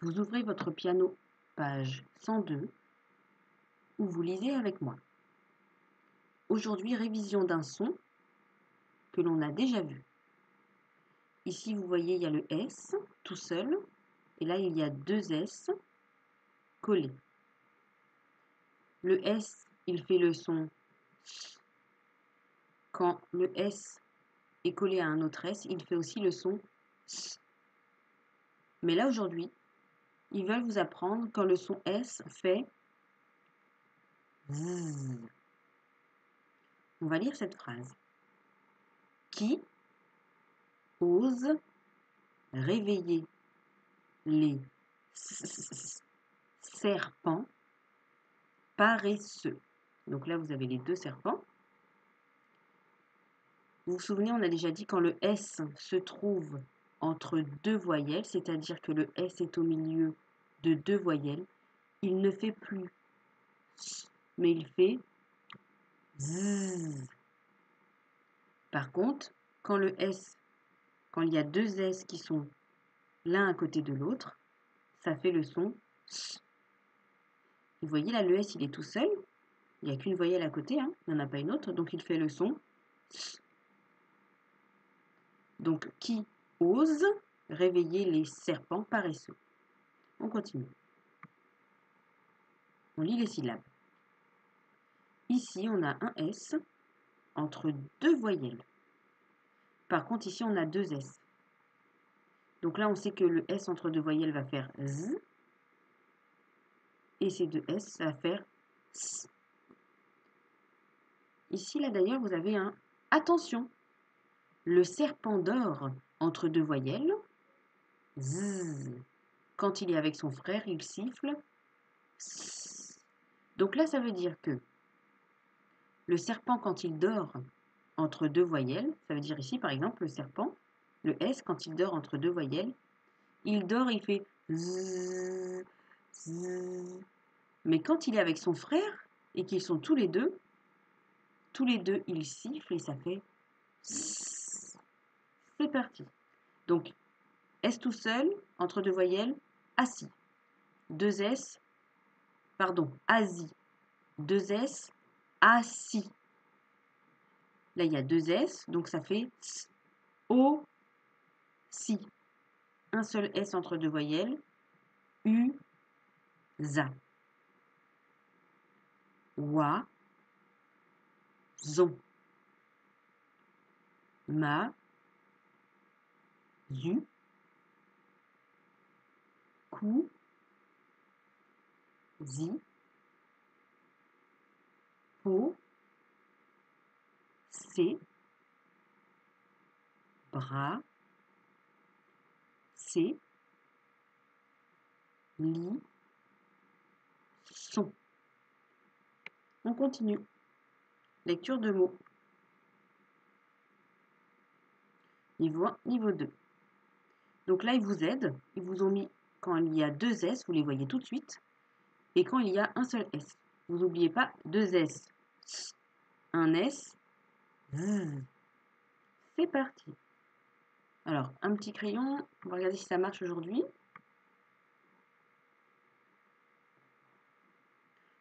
Vous ouvrez votre piano, page 102, où vous lisez avec moi. Aujourd'hui, révision d'un son que l'on a déjà vu. Ici, vous voyez, il y a le S tout seul, et là, il y a deux S collés. Le S, il fait le son S. Quand le S est collé à un autre S, il fait aussi le son S. Mais là, aujourd'hui, ils veulent vous apprendre quand le son S fait Z. On va lire cette phrase. Qui ose réveiller les serpents paresseux? Donc là, vous avez les deux serpents. Vous vous souvenez, on a déjà dit quand le S se trouve entre deux voyelles, c'est-à-dire que le S est au milieu de deux voyelles, il ne fait plus S, mais il fait Z. Par contre, quand il y a deux S qui sont l'un à côté de l'autre, ça fait le son S. Vous voyez là, le S, il est tout seul. Il n'y a qu'une voyelle à côté, hein, il n'y en a pas une autre, donc il fait le son S. Donc, qui ose réveiller les serpents paresseux? On continue. On lit les syllabes. Ici, on a un S entre deux voyelles. Par contre, ici, on a deux S. Donc là, on sait que le S entre deux voyelles va faire Z. Et ces deux S, ça va faire S. Ici, là d'ailleurs, vous avez un attention. Le serpent dort entre deux voyelles. Z. Quand il est avec son frère, il siffle. S. Donc là, ça veut dire que le serpent, quand il dort entre deux voyelles, ça veut dire ici, par exemple, le serpent, le S, quand il dort entre deux voyelles, il dort, il fait Z, Z. Mais quand il est avec son frère et qu'ils sont tous les deux, ils sifflent et ça fait S. C'est parti. Donc, S tout seul, entre deux voyelles, assis. Deux S, pardon, Asie. Deux S, assis. Là, il y a deux S, donc ça fait S. O, si. Un seul S entre deux voyelles. U, za. Wa, zon. Ma, zu. Ku, zi. Po, se. Bras, se. Li, son. On continue. Lecture de mots. Niveau 1, niveau 2. Donc là, ils vous aident. Ils vous ont mis, quand il y a deux S, vous les voyez tout de suite. Et quand il y a un seul S. Vous n'oubliez pas, deux S. Un S. Z. C'est parti. Alors, un petit crayon. On va regarder si ça marche aujourd'hui.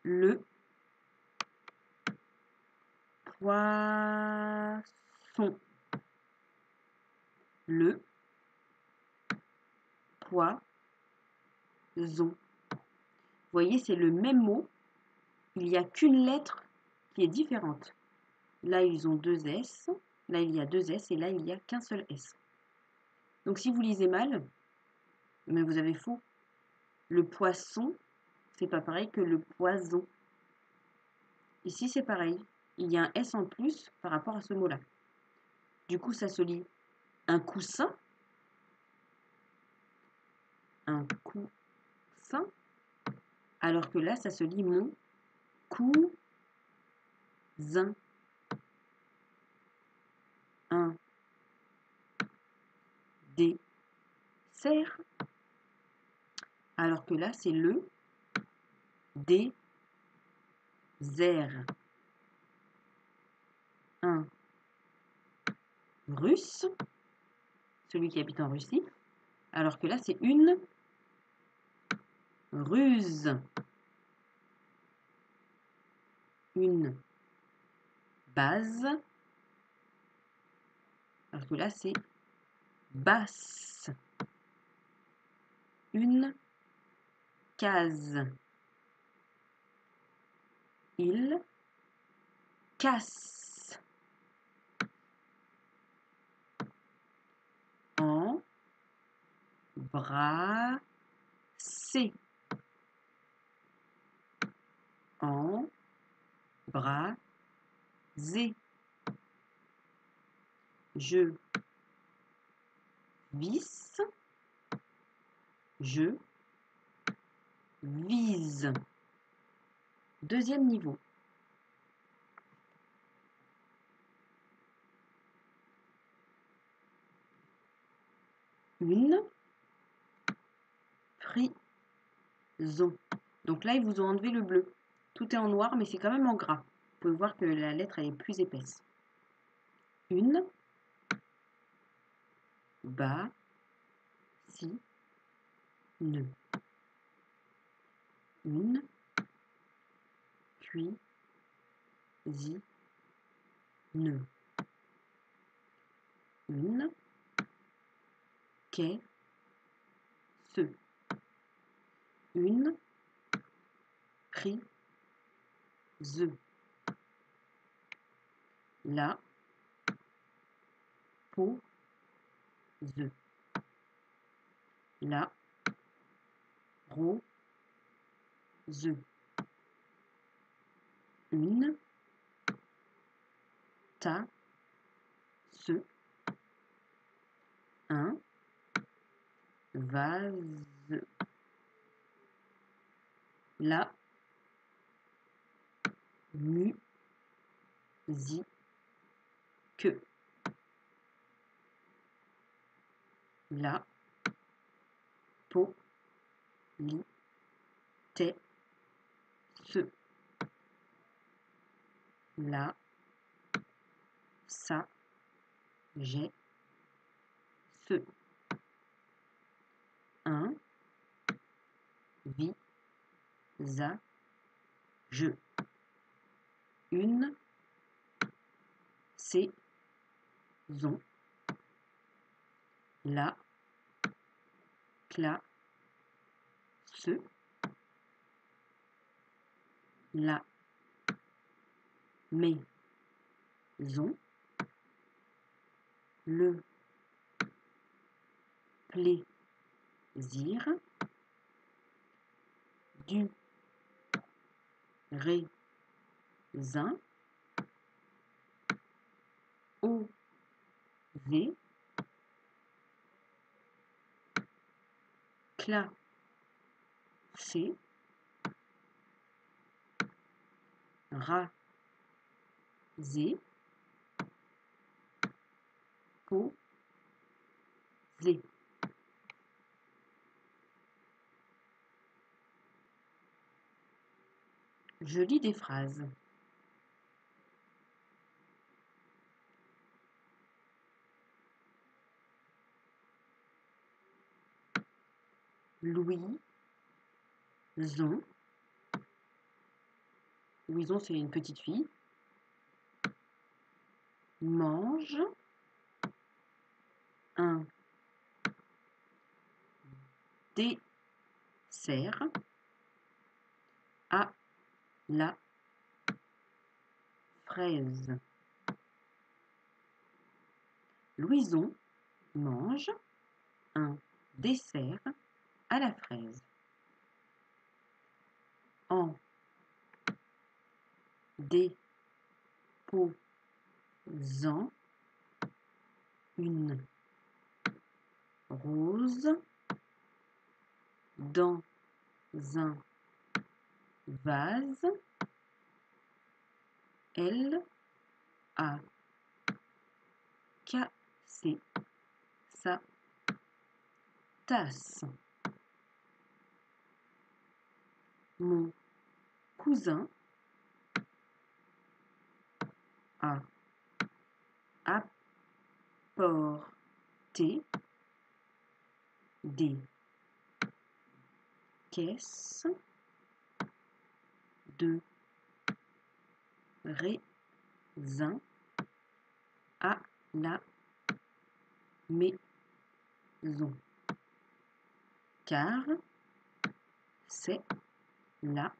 Le poisson. Le poisson. Vous voyez, c'est le même mot. Il n'y a qu'une lettre qui est différente. Là, ils ont deux S. Là, il y a deux S. Et là, il n'y a qu'un seul S. Donc, si vous lisez mal, mais vous avez faux. Le poisson, c'est pas pareil que le poison. Ici, c'est pareil. Il y a un S en plus par rapport à ce mot-là. Du coup, ça se lit un coussin. Un coussin. Alors que là, ça se lit mon cousin. Un dessert. Alors que là, c'est le désert. Un russe. Celui qui habite en Russie. Alors que là, c'est une ruse. Une base, alors que là c'est basse. Une case. Il casse. Embrasser. Embraser. Je visse. Je vise. Deuxième niveau. Une prison. Donc là, ils vous ont enlevé le bleu. Tout est en noir, mais c'est quand même en gras. Vous pouvez voir que la lettre elle est plus épaisse. Une bas si ne. Une cuisine. Une caisse. Une prise. La pose. La rose. Une tasse. Un vase. La musique. La politesse. La sagesse. Un visage. Une saison. La classe. La maison. Le plaisir. Du raisin. Oser. Classer. Raser. Poser. Je lis des phrases. Louison. Louison, c'est une petite fille. Mange un dessert à la fraise. Louison mange un dessert à la fraise. En déposant une rose dans un vase, elle a cassé sa tasse. Mon cousin a apporté des caisse de raisin à la maison, car c'est la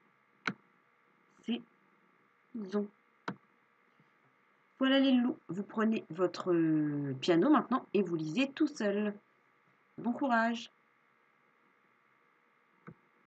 saison. Voilà les loups, vous prenez votre piano maintenant et vous lisez tout seul. Bon courage!